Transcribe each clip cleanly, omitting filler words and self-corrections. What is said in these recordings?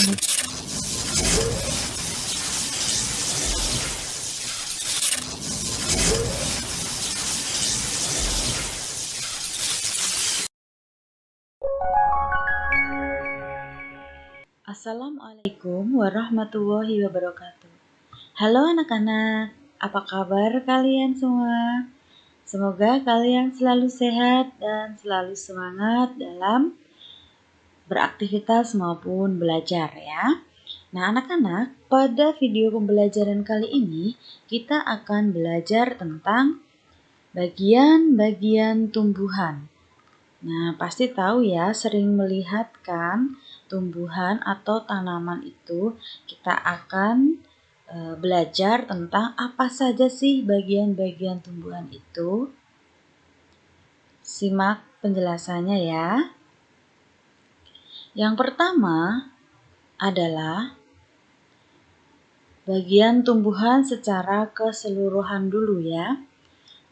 Assalamualaikum warahmatullahi wabarakatuh. Halo anak-anak, apa kabar kalian semua? Semoga kalian selalu sehat dan selalu semangat dalam beraktivitas maupun belajar ya. Nah anak-anak, pada video pembelajaran kali ini kita akan belajar tentang bagian-bagian tumbuhan. Nah, pasti tahu ya, sering melihat kan tumbuhan atau tanaman itu kita akan belajar tentang apa saja sih bagian-bagian tumbuhan itu. Simak penjelasannya ya. Yang pertama adalah bagian tumbuhan secara keseluruhan dulu ya.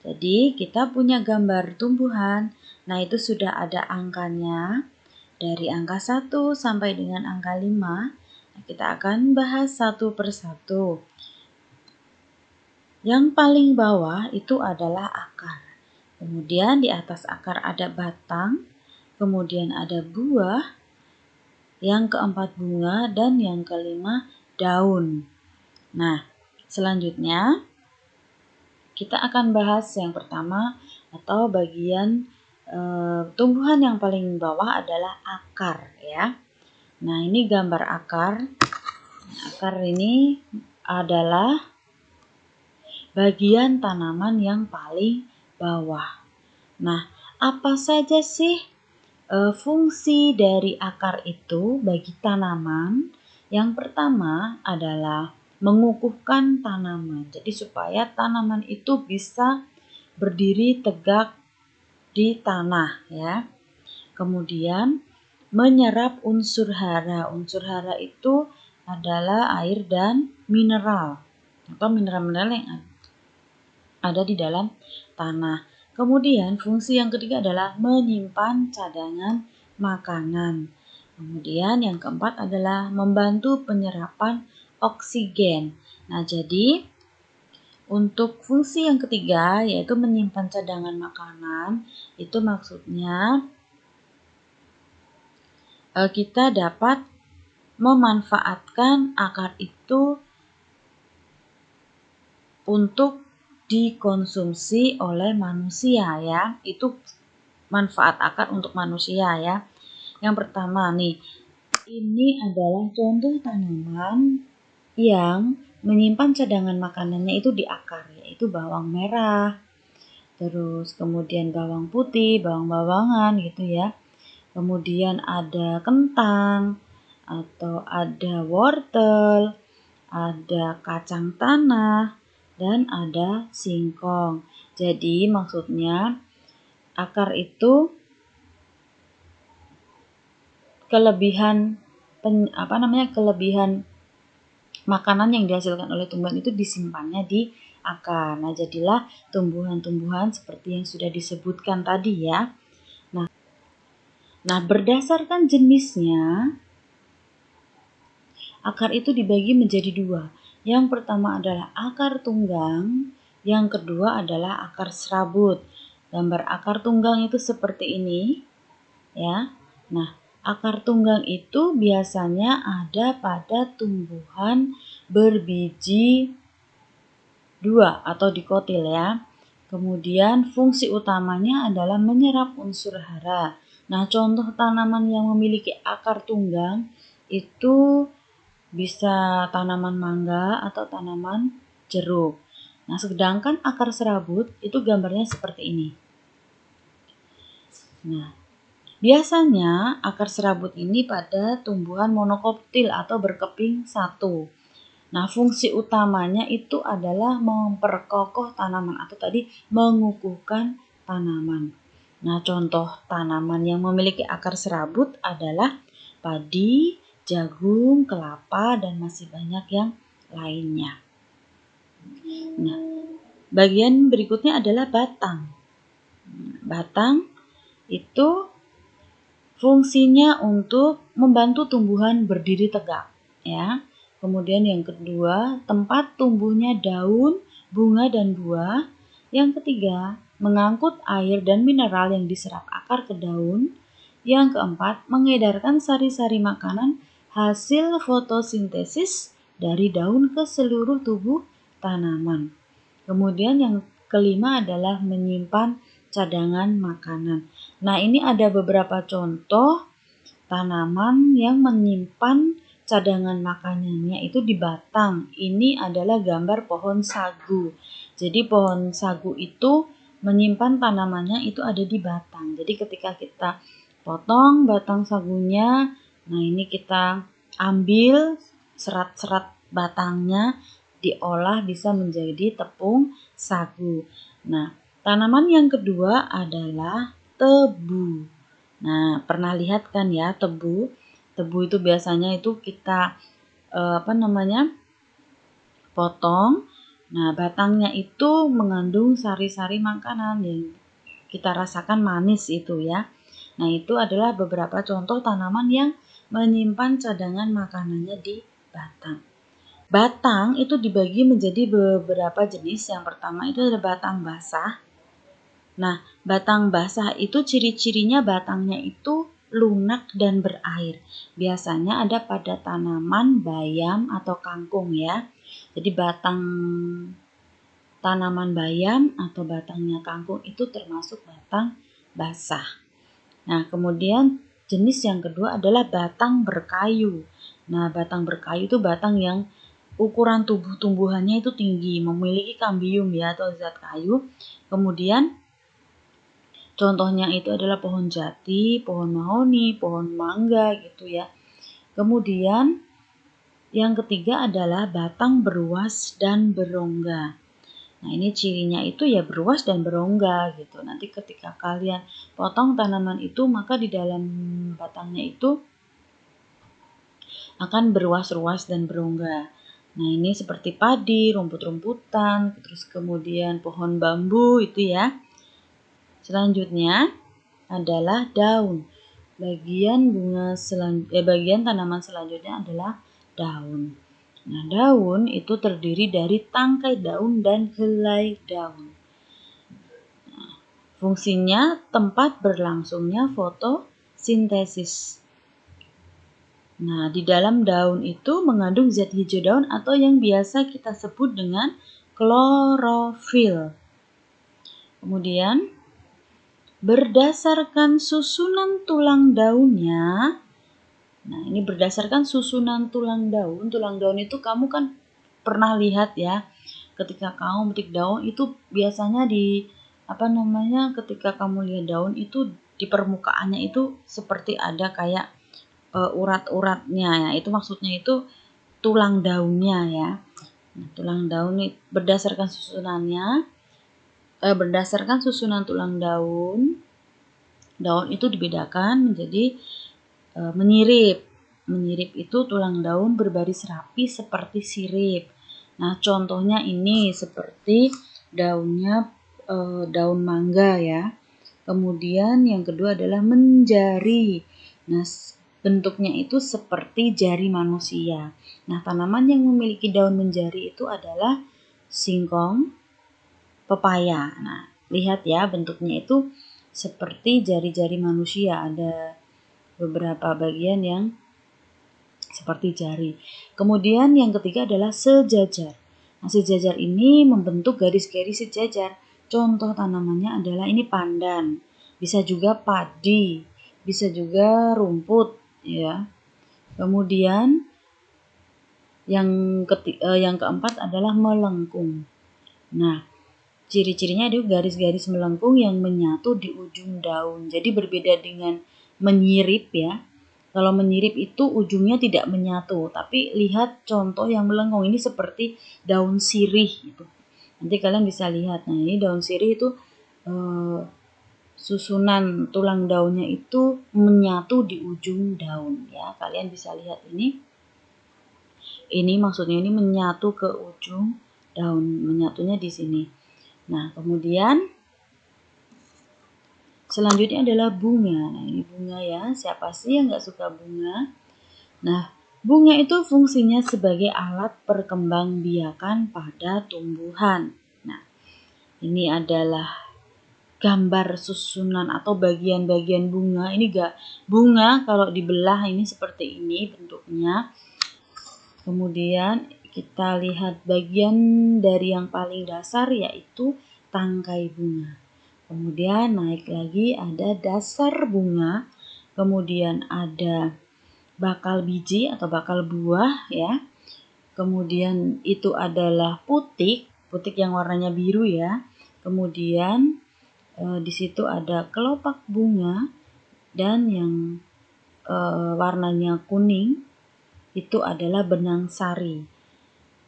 Jadi kita punya gambar tumbuhan, nah itu sudah ada angkanya. Dari angka 1 sampai dengan angka 5, kita akan bahas satu persatu. Yang paling bawah itu adalah akar. Kemudian di atas akar ada batang, kemudian ada buah, yang keempat bunga, dan yang kelima daun. Nah, selanjutnya kita akan bahas yang pertama atau bagian tumbuhan yang paling bawah adalah akar ya. Nah, ini gambar akar. Akar ini adalah bagian tanaman yang paling bawah. Nah, apa saja sih fungsi dari akar itu bagi tanaman? Yang pertama adalah mengukuhkan tanaman. Jadi supaya tanaman itu bisa berdiri tegak di tanah ya. Kemudian menyerap unsur hara. Unsur hara itu adalah air dan mineral atau mineral-mineral yang ada di dalam tanah. Kemudian fungsi yang ketiga adalah menyimpan cadangan makanan. Kemudian yang keempat adalah membantu penyerapan oksigen. Nah, jadi untuk fungsi yang ketiga yaitu menyimpan cadangan makanan, itu maksudnya kita dapat memanfaatkan akar itu untuk dikonsumsi oleh manusia ya. Itu manfaat akar untuk manusia ya. Yang pertama nih, ini adalah contoh tanaman yang menyimpan cadangan makanannya itu di akar, yaitu bawang merah, terus kemudian bawang putih, bawang-bawangan gitu ya. Kemudian ada kentang atau ada wortel, ada kacang tanah, dan ada singkong. Jadi maksudnya akar itu kelebihan makanan yang dihasilkan oleh tumbuhan itu disimpannya di akar. Nah, jadilah tumbuhan-tumbuhan seperti yang sudah disebutkan tadi ya. Nah, berdasarkan jenisnya, akar itu dibagi menjadi dua. Yang pertama adalah akar tunggang, yang kedua adalah akar serabut. Gambar akar tunggang itu seperti ini, ya. Nah, akar tunggang itu biasanya ada pada tumbuhan berbiji dua atau dikotil ya. Kemudian fungsi utamanya adalah menyerap unsur hara. Nah, contoh tanaman yang memiliki akar tunggang itu bisa tanaman mangga atau tanaman jeruk. Nah, sedangkan akar serabut itu gambarnya seperti ini. Nah, biasanya akar serabut ini pada tumbuhan monokotil atau berkeping satu. Nah, fungsi utamanya itu adalah memperkokoh tanaman atau tadi mengukuhkan tanaman. Nah, contoh tanaman yang memiliki akar serabut adalah padi, jagung, kelapa, dan masih banyak yang lainnya. Nah, bagian berikutnya adalah batang. Batang itu Fungsinya untuk membantu tumbuhan berdiri tegak, ya. Kemudian yang kedua, tempat tumbuhnya daun, bunga dan buah. Yang ketiga, mengangkut air dan mineral yang diserap akar ke daun. Yang keempat, mengedarkan sari-sari makanan hasil fotosintesis dari daun ke seluruh tubuh tanaman. Kemudian yang kelima adalah menyimpan cadangan makanan. Nah, ini ada beberapa contoh tanaman yang menyimpan cadangan makanannya itu di batang. Ini adalah gambar pohon sagu. Jadi pohon sagu itu menyimpan tanamannya itu ada di batang. Jadi ketika kita potong batang sagunya, nah ini kita ambil serat-serat batangnya, diolah bisa menjadi tepung sagu. Nah, tanaman yang kedua adalah tebu. Nah, pernah lihat kan ya tebu? Tebu itu biasanya itu kita potong. Nah, batangnya itu mengandung sari-sari makanan yang kita rasakan manis itu ya. Nah, itu adalah beberapa contoh tanaman yang menyimpan cadangan makanannya di batang. Batang itu dibagi menjadi beberapa jenis. Yang pertama itu ada batang basah. Nah, batang basah itu ciri-cirinya batangnya itu lunak dan berair. Biasanya ada pada tanaman bayam atau kangkung ya. Jadi batang tanaman bayam atau batangnya kangkung itu termasuk batang basah. Nah, kemudian jenis yang kedua adalah batang berkayu. Nah, batang berkayu itu batang yang ukuran tumbuhannya itu tinggi, memiliki kambium ya atau zat kayu. Kemudian contohnya itu adalah pohon jati, pohon mahoni, pohon mangga gitu ya. Kemudian yang ketiga adalah batang beruas dan berongga. Nah, ini cirinya itu ya beruas dan berongga gitu. Nanti ketika kalian potong tanaman itu, maka di dalam batangnya itu akan beruas-ruas dan berongga. Nah, ini seperti padi, rumput-rumputan, terus kemudian pohon bambu itu ya. Selanjutnya adalah daun. Bagian tanaman selanjutnya adalah daun. Nah, daun itu terdiri dari tangkai daun dan helai daun. Nah, fungsinya tempat berlangsungnya fotosintesis. Nah, di dalam daun itu mengandung zat hijau daun atau yang biasa kita sebut dengan klorofil. Kemudian berdasarkan susunan tulang daunnya, nah ini berdasarkan susunan tulang daun itu kamu kan pernah lihat ya, ketika kamu metik daun itu biasanya ketika kamu lihat daun itu di permukaannya itu seperti ada kayak urat-uratnya ya, itu maksudnya itu tulang daunnya ya. Nah, tulang daun berdasarkan susunan tulang daun itu dibedakan menjadi menyirip. Menyirip itu tulang daun berbaris rapi seperti sirip. Nah, contohnya ini seperti daunnya daun mangga ya. Kemudian yang kedua adalah menjari. Nah, bentuknya itu seperti jari manusia. Nah, tanaman yang memiliki daun menjari itu adalah singkong, pepaya. Nah, lihat ya bentuknya itu seperti jari-jari manusia, ada beberapa bagian yang seperti jari. Kemudian yang ketiga adalah sejajar. Nah, sejajar ini membentuk garis-garis sejajar. Contoh tanamannya adalah ini pandan, bisa juga padi, bisa juga rumput ya. Kemudian yang keempat adalah melengkung. Nah, ciri-cirinya ada garis-garis melengkung yang menyatu di ujung daun. Jadi berbeda dengan menyirip ya. Kalau menyirip itu ujungnya tidak menyatu, tapi lihat contoh yang melengkung ini seperti daun sirih gitu. Nanti kalian bisa lihat. Nah, ini daun sirih itu susunan tulang daunnya itu menyatu di ujung daun ya. Kalian bisa lihat ini. Ini maksudnya ini menyatu ke ujung daun, menyatunya di sini. Nah, kemudian selanjutnya adalah bunga. Nah, ini bunga ya. Siapa sih yang nggak suka bunga? Nah, bunga itu fungsinya sebagai alat perkembangbiakan pada tumbuhan. Nah, ini adalah gambar susunan atau bagian-bagian bunga. Ini gak bunga kalau dibelah ini seperti ini bentuknya. Kemudian kita lihat bagian dari yang paling dasar yaitu tangkai bunga. Kemudian naik lagi ada dasar bunga. Kemudian ada bakal biji atau bakal buah ya. Kemudian itu adalah putik yang warnanya biru ya. Kemudian di situ ada kelopak bunga dan yang warnanya kuning itu adalah benang sari.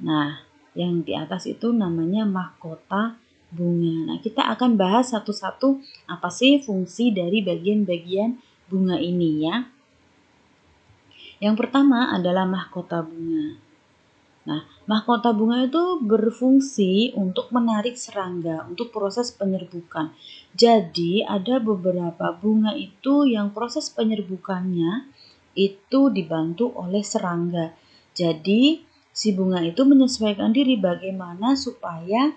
Nah, yang di atas itu namanya mahkota bunga. Nah, kita akan bahas satu-satu apa sih fungsi dari bagian-bagian bunga ini ya. Yang pertama adalah mahkota bunga. Nah, mahkota bunga itu berfungsi untuk menarik serangga untuk proses penyerbukan. Jadi, ada beberapa bunga itu yang proses penyerbukannya itu dibantu oleh serangga. Jadi, si bunga itu menyesuaikan diri bagaimana supaya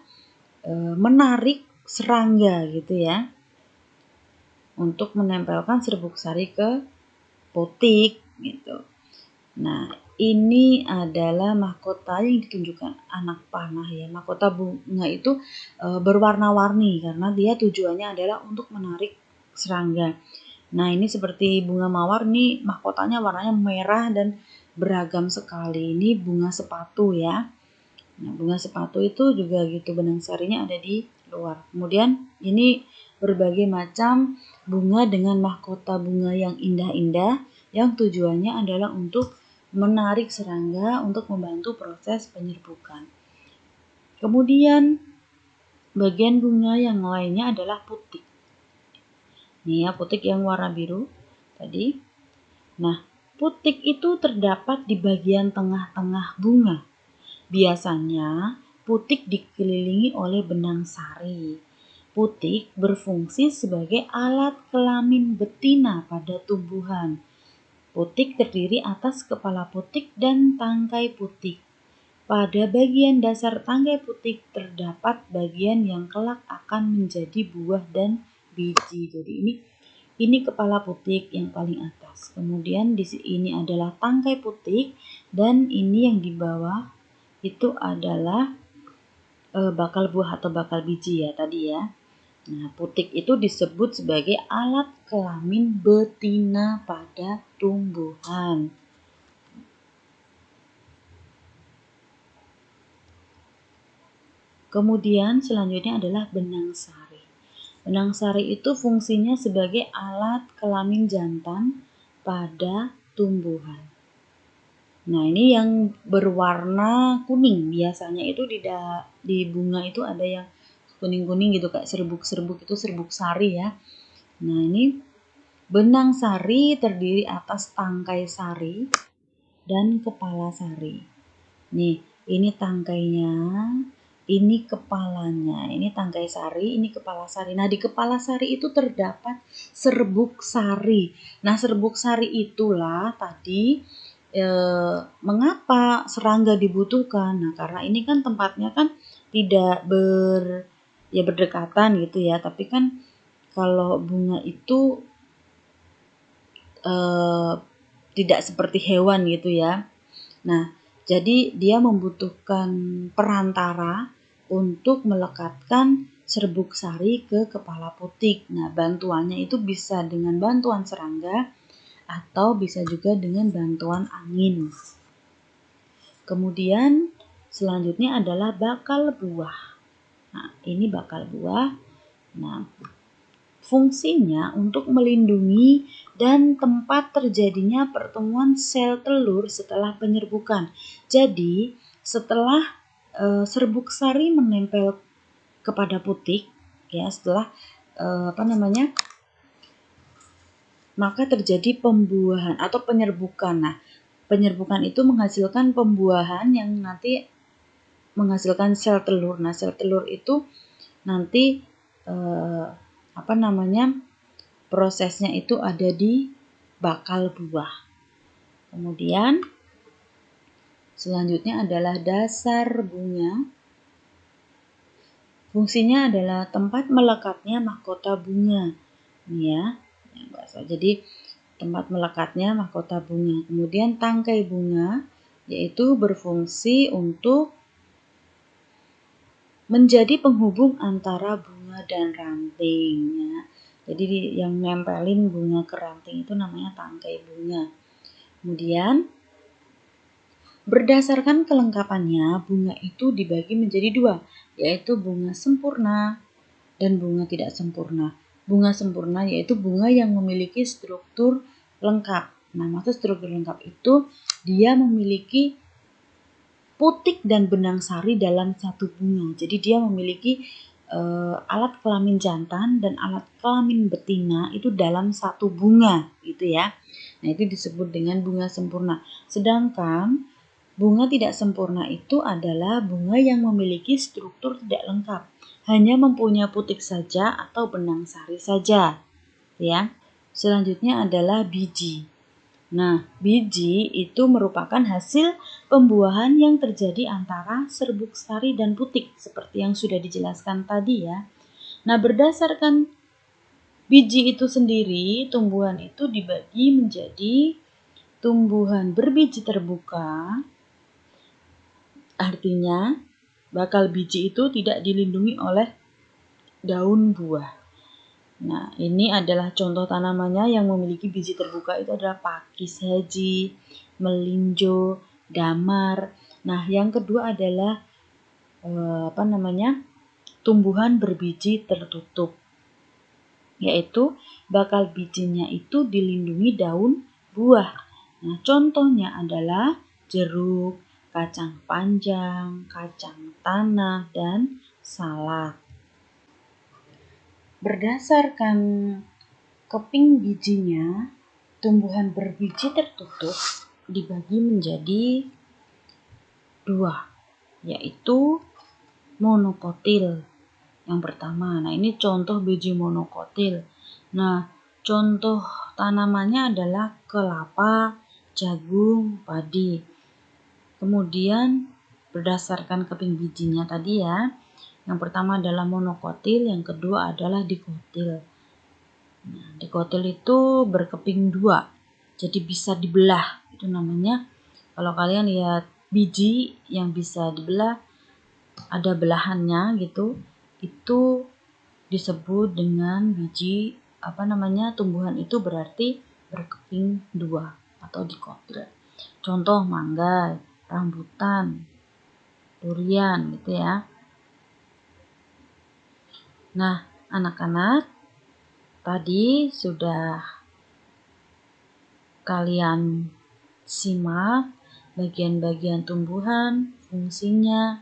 menarik serangga gitu ya. Untuk menempelkan serbuk sari ke putik gitu. Nah, ini adalah mahkota yang ditunjukkan anak panah ya. Mahkota bunga itu berwarna-warni karena dia tujuannya adalah untuk menarik serangga. Nah, ini seperti bunga mawar, ini mahkotanya warnanya merah dan beragam sekali. Ini bunga sepatu ya. Nah, bunga sepatu itu juga gitu, benang sarinya ada di luar. Kemudian ini berbagai macam bunga dengan mahkota bunga yang indah-indah yang tujuannya adalah untuk menarik serangga untuk membantu proses penyerbukan. Kemudian bagian bunga yang lainnya adalah putik. Nih ya, putik yang warna biru tadi. Nah, putik itu terdapat di bagian tengah-tengah bunga. Biasanya putik dikelilingi oleh benang sari. Putik berfungsi sebagai alat kelamin betina pada tumbuhan. Putik terdiri atas kepala putik dan tangkai putik. Pada bagian dasar tangkai putik terdapat bagian yang kelak akan menjadi buah dan biji. Jadi ini kepala putik yang paling atas. Kemudian di sini adalah tangkai putik dan ini yang di bawah itu adalah bakal buah atau bakal biji ya tadi ya. Nah, putik itu disebut sebagai alat kelamin betina pada tumbuhan. Kemudian selanjutnya adalah benang sari. Benang sari itu fungsinya sebagai alat kelamin jantan pada tumbuhan. Nah, ini yang berwarna kuning. Biasanya itu di bunga itu ada yang kuning-kuning gitu kayak serbuk-serbuk, itu serbuk sari ya. Nah, ini benang sari terdiri atas tangkai sari dan kepala sari. Nih, ini tangkainya, ini kepalanya, ini tangkai sari, ini kepala sari. Nah, di kepala sari itu terdapat serbuk sari. Nah, serbuk sari itulah tadi mengapa serangga dibutuhkan. Nah, karena ini kan tempatnya kan tidak berdekatan gitu ya. Tapi kan kalau bunga itu tidak seperti hewan gitu ya. Nah, jadi dia membutuhkan perantara untuk melekatkan serbuk sari ke kepala putik. Nah, bantuannya itu bisa dengan bantuan serangga atau bisa juga dengan bantuan angin. Kemudian selanjutnya adalah bakal buah. Nah, ini bakal buah. Nah, fungsinya untuk melindungi dan tempat terjadinya pertemuan sel telur setelah penyerbukan. Jadi, setelah serbuk sari menempel kepada putik, ya setelah maka terjadi pembuahan atau penyerbukan. Nah, penyerbukan itu menghasilkan pembuahan yang nanti menghasilkan sel telur. Nah, sel telur itu nanti prosesnya itu ada di bakal buah. Kemudian selanjutnya adalah dasar bunga. Fungsinya adalah tempat melekatnya mahkota bunga. Ini ya, yang bahasa. Jadi tempat melekatnya mahkota bunga. Kemudian tangkai bunga yaitu berfungsi untuk menjadi penghubung antara bunga dan ranting ya. Jadi yang nempelin bunga ke ranting itu namanya tangkai bunga. Kemudian berdasarkan kelengkapannya, bunga itu dibagi menjadi dua, yaitu bunga sempurna dan bunga tidak sempurna. Bunga sempurna yaitu bunga yang memiliki struktur lengkap. Nah, maksud struktur lengkap itu dia memiliki putik dan benang sari dalam satu bunga. Jadi dia memiliki alat kelamin jantan dan alat kelamin betina itu dalam satu bunga, gitu ya. Nah, itu disebut dengan bunga sempurna. Sedangkan bunga tidak sempurna itu adalah bunga yang memiliki struktur tidak lengkap, hanya mempunyai putik saja atau benang sari saja, ya. Selanjutnya adalah biji. Nah, biji itu merupakan hasil pembuahan yang terjadi antara serbuk sari dan putik, seperti yang sudah dijelaskan tadi ya. Nah, berdasarkan biji itu sendiri, tumbuhan itu dibagi menjadi tumbuhan berbiji terbuka. Artinya, bakal biji itu tidak dilindungi oleh daun buah. Nah, ini adalah contoh tanamannya yang memiliki biji terbuka itu adalah pakis haji, melinjo, damar. Nah, yang kedua adalah tumbuhan berbiji tertutup, yaitu bakal bijinya itu dilindungi daun buah. Nah, contohnya adalah jeruk, kacang panjang, kacang tanah, dan salak. Berdasarkan keping bijinya, tumbuhan berbiji tertutup dibagi menjadi dua, yaitu monokotil. Yang pertama, nah ini contoh biji monokotil. Nah, contoh tanamannya adalah kelapa, jagung, padi. Kemudian berdasarkan keping bijinya tadi ya, yang pertama adalah monokotil, yang kedua adalah dikotil. Nah, dikotil itu berkeping dua, jadi bisa dibelah. Itu namanya, kalau kalian lihat biji yang bisa dibelah, ada belahannya gitu, itu disebut dengan biji tumbuhan itu berarti berkeping dua atau dikotil. Contoh mangga, rambutan, durian gitu ya. Nah, anak-anak, tadi sudah kalian simak bagian-bagian tumbuhan, fungsinya.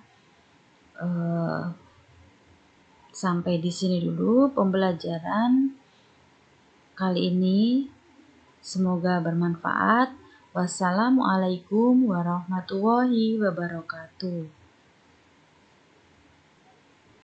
Sampai di sini dulu pembelajaran kali ini. Semoga bermanfaat. Wassalamualaikum warahmatullahi wabarakatuh.